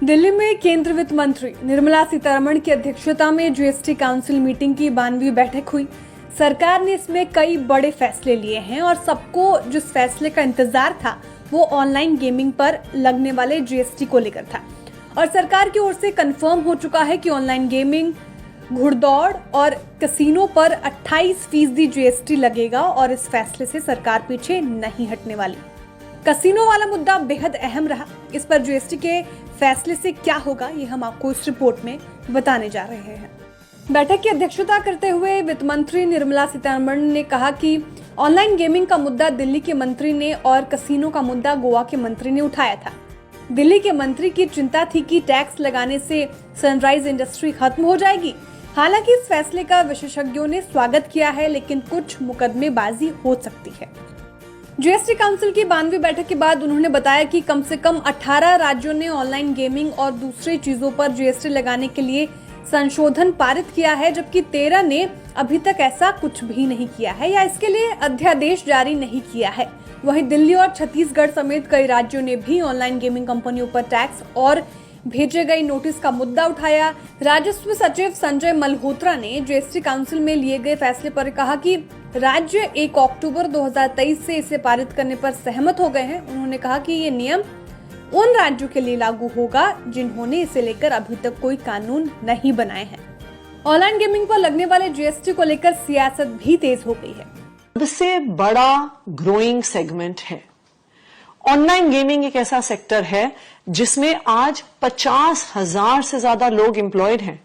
दिल्ली में केंद्रीय वित्त मंत्री निर्मला सीतारमण की अध्यक्षता में जीएसटी काउंसिल मीटिंग की 92वीं बैठक हुई। सरकार ने इसमें कई बड़े फैसले लिए हैं और सबको जिस फैसले का इंतजार था वो ऑनलाइन गेमिंग पर लगने वाले जीएसटी को लेकर था और सरकार की ओर से कंफर्म हो चुका है कि ऑनलाइन गेमिंग, घुड़दौड़ और कैसीनो पर 28% जीएसटी लगेगा और इस फैसले से सरकार पीछे नहीं हटने वाली। कैसीनो वाला मुद्दा बेहद अहम रहा। इस पर जीएसटी के फैसले से क्या होगा ये हम आपको इस रिपोर्ट में बताने जा रहे हैं। बैठक की अध्यक्षता करते हुए वित्त मंत्री निर्मला सीतारमण ने कहा कि ऑनलाइन गेमिंग का मुद्दा दिल्ली के मंत्री ने और कैसीनो का मुद्दा गोवा के मंत्री ने उठाया था। दिल्ली के मंत्री की चिंता थी कि टैक्स लगाने से सनराइज इंडस्ट्री खत्म हो जाएगी। हालांकि इस फैसले का विशेषज्ञों ने स्वागत किया है, लेकिन कुछ मुकदमेबाजी हो सकती है। जीएसटी काउंसिल की 92वीं बैठक के बाद उन्होंने बताया कि कम से कम 18 राज्यों ने ऑनलाइन गेमिंग और दूसरी चीजों पर जीएसटी लगाने के लिए संशोधन पारित किया है, जबकि 13 ने अभी तक ऐसा कुछ भी नहीं किया है या इसके लिए अध्यादेश जारी नहीं किया है। वहीं दिल्ली और छत्तीसगढ़ समेत कई राज्यों ने भी ऑनलाइन गेमिंग कंपनियों पर टैक्स और भेजे गए नोटिस का मुद्दा उठाया। राजस्व सचिव संजय मल्होत्रा ने जीएसटी काउंसिल में लिए गए फैसले पर कहा कि राज्य 1 अक्टूबर 2023 से इसे पारित करने पर सहमत हो गए हैं। उन्होंने कहा कि ये नियम उन राज्यों के लिए लागू होगा जिन्होंने इसे लेकर अभी तक कोई कानून नहीं बनाए हैं। ऑनलाइन गेमिंग पर लगने वाले जीएसटी को लेकर सियासत भी तेज हो गई है। सबसे बड़ा ग्रोइंग सेगमेंट है। ऑनलाइन गेमिंग एक ऐसा सेक्टर है जिसमें आज 50,000 से ज्यादा लोग एम्प्लॉयड हैं।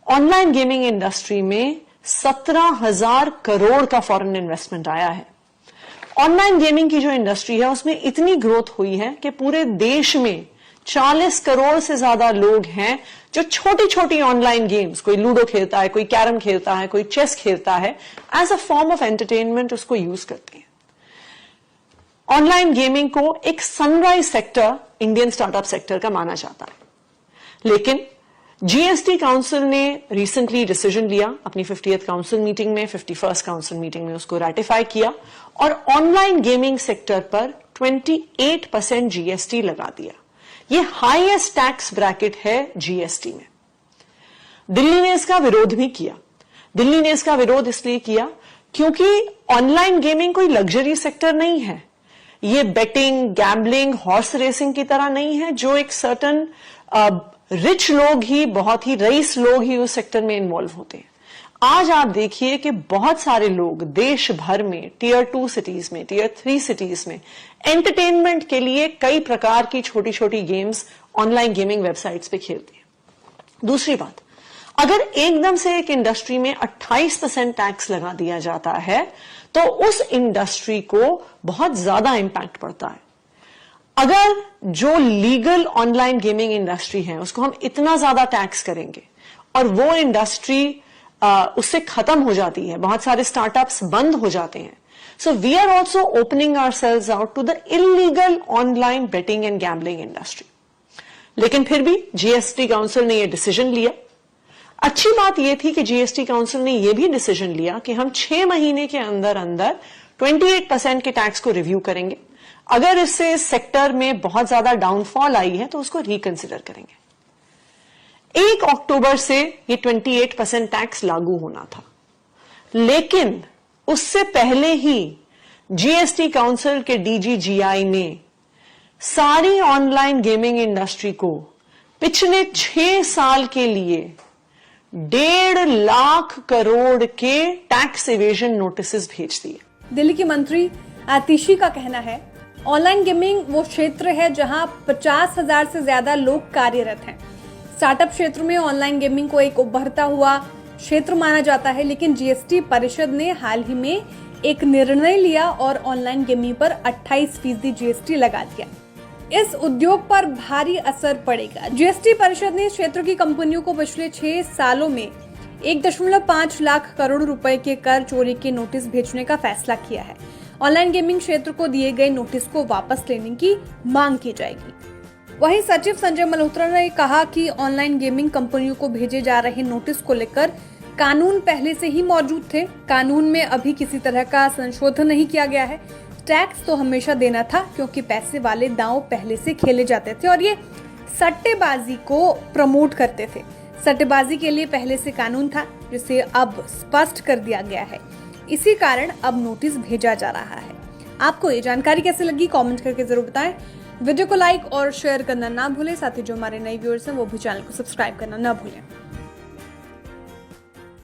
ऑनलाइन गेमिंग इंडस्ट्री में 17,000 करोड़ का फॉरेन इन्वेस्टमेंट आया है। ऑनलाइन गेमिंग की जो इंडस्ट्री है उसमें इतनी ग्रोथ हुई है कि पूरे देश में 40 करोड़ से ज्यादा लोग हैं जो छोटी छोटी ऑनलाइन गेम्स, कोई लूडो खेलता है, कोई कैरम खेलता है, कोई चेस खेलता है, as a form of entertainment उसको यूज करते हैं। ऑनलाइन गेमिंग को एक sunrise sector Indian startup sector का माना जाता है, लेकिन जीएसटी काउंसिल ने रिसेंटली डिसीजन लिया अपनी 50th काउंसिल मीटिंग में, 51st काउंसिल मीटिंग में उसको रेटिफाई किया और ऑनलाइन गेमिंग सेक्टर पर 28% जीएसटी लगा दिया। ये हाईएस्ट टैक्स ब्रैकेट है जीएसटी में। दिल्ली ने इसका विरोध भी किया। दिल्ली ने इसका विरोध इसलिए किया क्योंकि ऑनलाइन गेमिंग कोई लग्जरी सेक्टर नहीं है। ये बेटिंग, गैम्बलिंग, हॉर्स रेसिंग की तरह नहीं है जो एक सर्टन रिच लोग ही, बहुत ही रईस लोग ही उस सेक्टर में इन्वॉल्व होते हैं। आज आप देखिए कि बहुत सारे लोग देश भर में टियर 2 सिटीज में, टियर 3 सिटीज में एंटरटेनमेंट के लिए कई प्रकार की छोटी छोटी गेम्स ऑनलाइन गेमिंग वेबसाइट्स पे खेलते हैं। दूसरी बात, अगर एकदम से एक इंडस्ट्री में 28% टैक्स लगा दिया जाता है तो उस इंडस्ट्री को बहुत ज्यादा इंपैक्ट पड़ता है। अगर जो लीगल ऑनलाइन गेमिंग इंडस्ट्री है उसको हम इतना ज्यादा टैक्स करेंगे और वो इंडस्ट्री उससे खत्म हो जाती है, बहुत सारे स्टार्टअप्स बंद हो जाते हैं। So we are also opening ourselves out to the illegal online betting and gambling industry. लेकिन फिर भी जीएसटी काउंसिल ने यह डिसीजन लिया। अच्छी बात यह थी कि जीएसटी काउंसिल ने यह भी डिसीजन लिया कि हम 6 महीने के अंदर अंदर 28% के टैक्स को रिव्यू करेंगे। अगर इससे सेक्टर में बहुत ज्यादा डाउनफॉल आई है तो उसको रिकंसिडर करेंगे। 1 अक्टूबर से ये 28% टैक्स लागू होना था, लेकिन उससे पहले ही जीएसटी काउंसिल के डीजीजीआई ने सारी ऑनलाइन गेमिंग इंडस्ट्री को पिछले 6 साल के लिए 1.5 लाख करोड़ के टैक्स इवेजन नोटिस भेज दिए। दिल्ली की मंत्री आतिशी का कहना है, ऑनलाइन गेमिंग वो क्षेत्र है जहां 50,000 से ज्यादा लोग कार्यरत हैं। स्टार्टअप क्षेत्र में ऑनलाइन गेमिंग को एक उभरता हुआ क्षेत्र माना जाता है, लेकिन जीएसटी परिषद ने हाल ही में एक निर्णय लिया और ऑनलाइन गेमिंग पर 28% जीएसटी लगा दिया। इस उद्योग पर भारी असर पड़ेगा। जीएसटी परिषद ने इस क्षेत्र की कंपनियों को पिछले 6 सालों में 1.5 लाख करोड़ रुपए के कर चोरी के नोटिस भेजने का फैसला किया है। ऑनलाइन गेमिंग क्षेत्र को दिए गए नोटिस को वापस लेने की मांग की जाएगी। वहीं सचिव संजय मल्होत्रा ने कहा कि ऑनलाइन गेमिंग कंपनियों को भेजे जा रहे नोटिस को लेकर कानून पहले से ही मौजूद थे। कानून में अभी किसी तरह का संशोधन नहीं किया गया है। टैक्स तो हमेशा देना था क्योंकि पैसे वाले दांव पहले से खेले जाते थे और ये सट्टेबाजी को प्रमोट करते थे। सट्टेबाजी के लिए पहले से कानून था, जिसे अब स्पष्ट कर दिया गया है। इसी कारण अब नोटिस भेजा जा रहा है। आपको ये जानकारी कैसे लगी, कमेंट करके जरूर बताएं। वीडियो को लाइक और शेयर करना ना भूलें। साथ ही जो हमारे नए व्यूअर्स हैं वो भी चैनल को सब्सक्राइब करना ना भूलें।